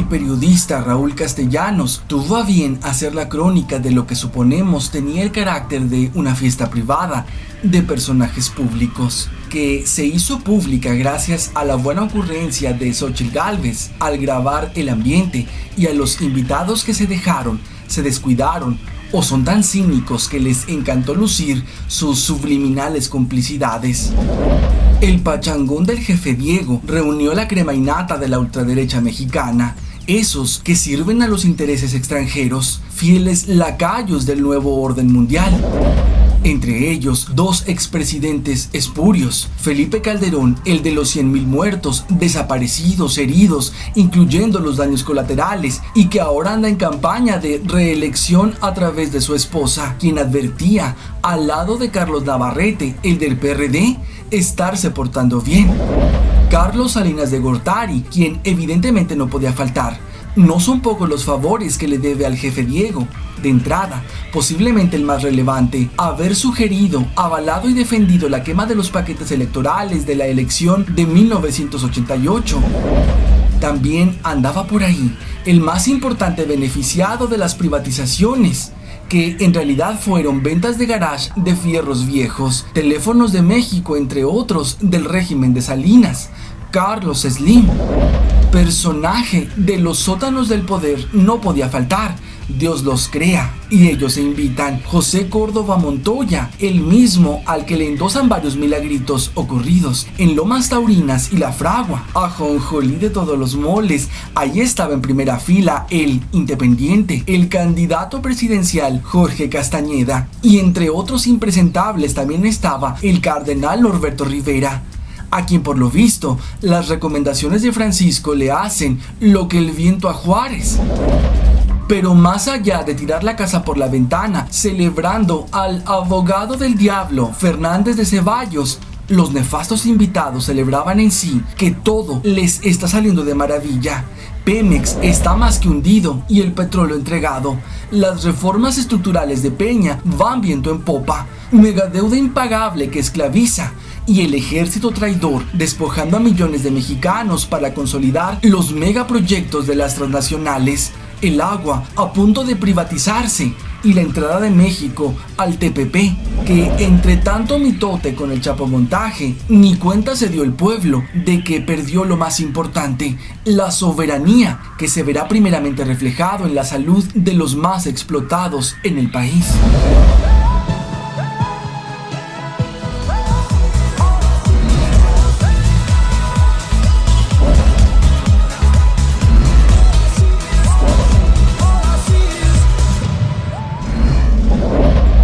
periodista Raúl Castellanos tuvo a bien hacer la crónica de lo que suponemos tenía el carácter de una fiesta privada de personajes públicos, que se hizo pública gracias a la buena ocurrencia de Xóchitl Gálvez al grabar el ambiente y a los invitados que se descuidaron o son tan cínicos que les encantó lucir sus subliminales complicidades. El pachangón del jefe Diego reunió la crema innata de la ultraderecha mexicana, esos que sirven a los intereses extranjeros, fieles lacayos del nuevo orden mundial. Entre ellos, dos expresidentes espurios, Felipe Calderón, el de los 100,000 muertos, desaparecidos, heridos, incluyendo los daños colaterales, y que ahora anda en campaña de reelección a través de su esposa, quien advertía, al lado de Carlos Navarrete, el del PRD, estarse portando bien. Carlos Salinas de Gortari, quien evidentemente no podía faltar. No son pocos los favores que le debe al jefe Diego. De entrada, posiblemente el más relevante, haber sugerido, avalado y defendido la quema de los paquetes electorales de la elección de 1988. También andaba por ahí el más importante beneficiado de las privatizaciones, que en realidad fueron ventas de garage de fierros viejos, teléfonos de México, entre otros, del régimen de Salinas, Carlos Slim. Personaje de los sótanos del poder no podía faltar. Dios los crea y ellos se invitan. José Córdoba Montoya, el mismo al que le endosan varios milagritos ocurridos en Lomas Taurinas y La Fragua. Ajonjolí de todos los moles, ahí estaba en primera fila el independiente, el candidato presidencial Jorge Castañeda, y entre otros impresentables también estaba el cardenal Norberto Rivera, a quien por lo visto las recomendaciones de Francisco le hacen lo que el viento a Juárez. Pero más allá de tirar la casa por la ventana, celebrando al abogado del diablo, Fernández de Ceballos, los nefastos invitados celebraban en sí que todo les está saliendo de maravilla. Pemex está más que hundido y el petróleo entregado. Las reformas estructurales de Peña van viento en popa. Megadeuda impagable que esclaviza. Y el ejército traidor despojando a millones de mexicanos para consolidar los megaproyectos de las transnacionales. El agua a punto de privatizarse y la entrada de México al TPP, que entre tanto mitote con el chapomontaje, ni cuenta se dio el pueblo de que perdió lo más importante, la soberanía, que se verá primeramente reflejado en la salud de los más explotados en el país.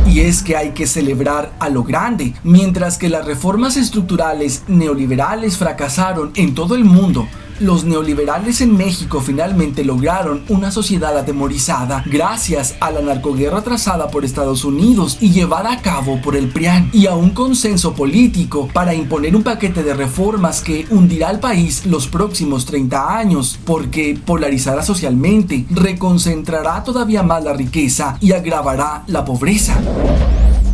Y es que hay que celebrar a lo grande. Mientras que las reformas estructurales neoliberales fracasaron en todo el mundo, los neoliberales en México finalmente lograron una sociedad atemorizada gracias a la narcoguerra trazada por Estados Unidos y llevada a cabo por el PRIAN, y a un consenso político para imponer un paquete de reformas que hundirá al país los próximos 30 años, porque polarizará socialmente, reconcentrará todavía más la riqueza y agravará la pobreza.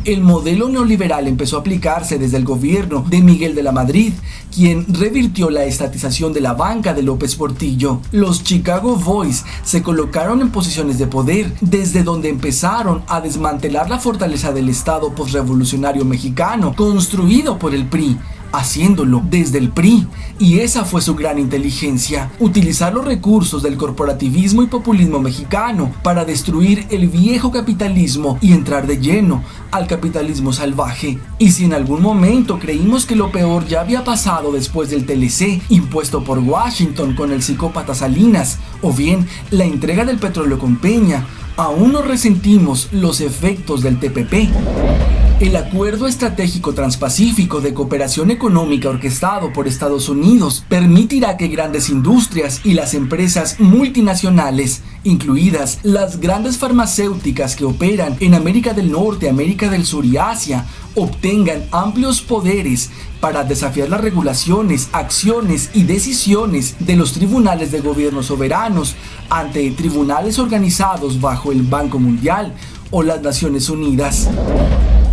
El modelo neoliberal empezó a aplicarse desde el gobierno de Miguel de la Madrid, quien revirtió la estatización de la banca de López Portillo. Los Chicago Boys se colocaron en posiciones de poder, desde donde empezaron a desmantelar la fortaleza del Estado postrevolucionario mexicano, construido por el PRI, haciéndolo desde el PRI, y esa fue su gran inteligencia: utilizar los recursos del corporativismo y populismo mexicano para destruir el viejo capitalismo y entrar de lleno al capitalismo salvaje. Y si en algún momento creímos que lo peor ya había pasado después del TLC impuesto por Washington con el psicópata Salinas, o bien la entrega del petróleo con Peña, aún no resentimos los efectos del TPP. El Acuerdo Estratégico Transpacífico de Cooperación Económica orquestado por Estados Unidos permitirá que grandes industrias y las empresas multinacionales, incluidas las grandes farmacéuticas que operan en América del Norte, América del Sur y Asia, obtengan amplios poderes para desafiar las regulaciones, acciones y decisiones de los tribunales de gobiernos soberanos ante tribunales organizados bajo el Banco Mundial o las Naciones Unidas.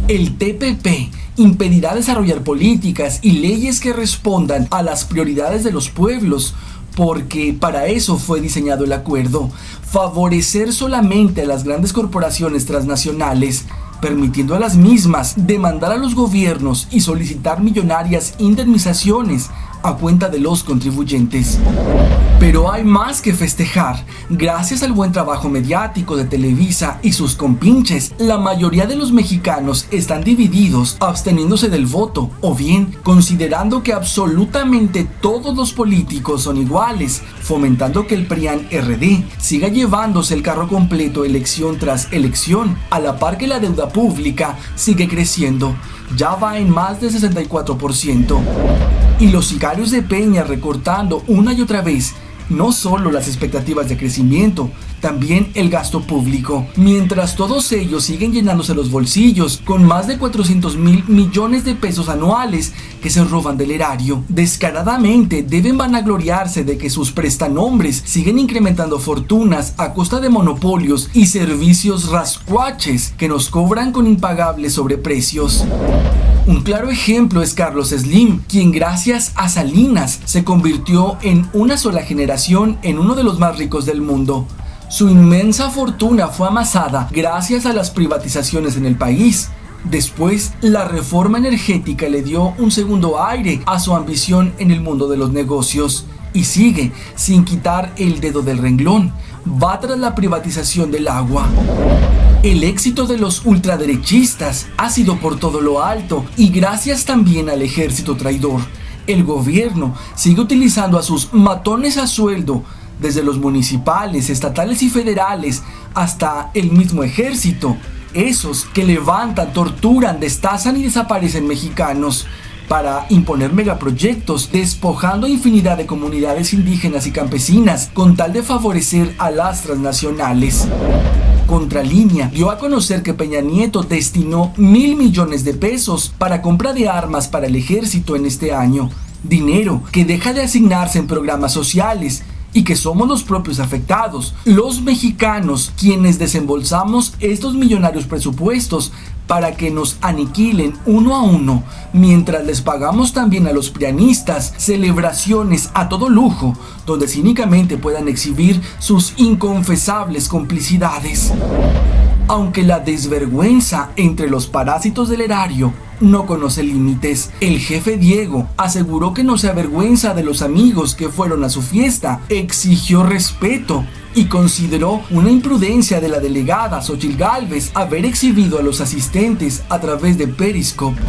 El TPP impedirá desarrollar políticas y leyes que respondan a las prioridades de los pueblos, porque para eso fue diseñado el acuerdo, favorecer solamente a las grandes corporaciones transnacionales, permitiendo a las mismas demandar a los gobiernos y solicitar millonarias indemnizaciones a cuenta de los contribuyentes. Pero hay más que festejar. Gracias al buen trabajo mediático de Televisa y sus compinches, la mayoría de los mexicanos están divididos, absteniéndose del voto, o bien considerando que absolutamente todos los políticos son iguales, fomentando que el PRIAN-RD siga llevándose el carro completo elección tras elección, a la par que la deuda pública sigue creciendo. Ya va en más del 64%. Y los sicarios de Peña recortando una y otra vez no solo las expectativas de crecimiento, también el gasto público, mientras todos ellos siguen llenándose los bolsillos con más de 400,000 millones de pesos anuales que se roban del erario. Descaradamente deben vanagloriarse de que sus prestanombres siguen incrementando fortunas a costa de monopolios y servicios rascuaches que nos cobran con impagables sobreprecios. Un claro ejemplo es Carlos Slim, quien gracias a Salinas se convirtió en una sola generación en uno de los más ricos del mundo. Su inmensa fortuna fue amasada gracias a las privatizaciones en el país. Después, la reforma energética le dio un segundo aire a su ambición en el mundo de los negocios. Y sigue sin quitar el dedo del renglón. Va tras la privatización del agua. El éxito de los ultraderechistas ha sido por todo lo alto y gracias también al ejército traidor. El gobierno sigue utilizando a sus matones a sueldo, desde los municipales, estatales y federales, hasta el mismo ejército. Esos que levantan, torturan, destazan y desaparecen mexicanos para imponer megaproyectos, despojando a infinidad de comunidades indígenas y campesinas con tal de favorecer a las transnacionales. Contralínea dio a conocer que Peña Nieto destinó 1,000 millones de pesos para compra de armas para el ejército en este año, dinero que deja de asignarse en programas sociales y que somos los propios afectados, los mexicanos, quienes desembolsamos estos millonarios presupuestos para que nos aniquilen uno a uno, mientras les pagamos también a los prianistas celebraciones a todo lujo, donde cínicamente puedan exhibir sus inconfesables complicidades. Aunque la desvergüenza entre los parásitos del erario no conoce límites, el jefe Diego aseguró que no se avergüenza de los amigos que fueron a su fiesta, exigió respeto y consideró una imprudencia de la delegada Xochitl Gálvez haber exhibido a los asistentes a través de Periscope.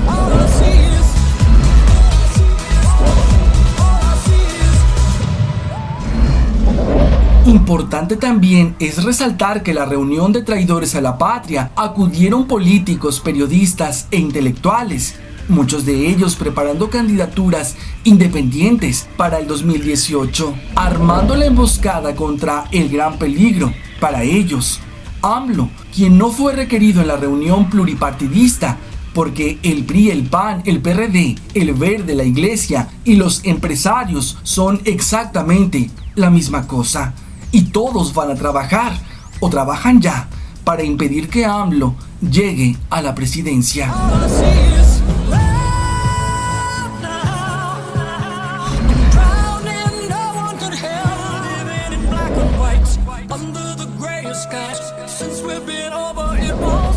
Importante también es resaltar que la reunión de traidores a la patria acudieron políticos, periodistas e intelectuales, muchos de ellos preparando candidaturas independientes para el 2018, armando la emboscada contra el gran peligro para ellos, AMLO, quien no fue requerido en la reunión pluripartidista, porque el PRI, el PAN, el PRD, el Verde, la Iglesia y los empresarios son exactamente la misma cosa. Y todos van a trabajar, o trabajan ya, para impedir que AMLO llegue a la presidencia. Under the gray skies, since we've been over it all.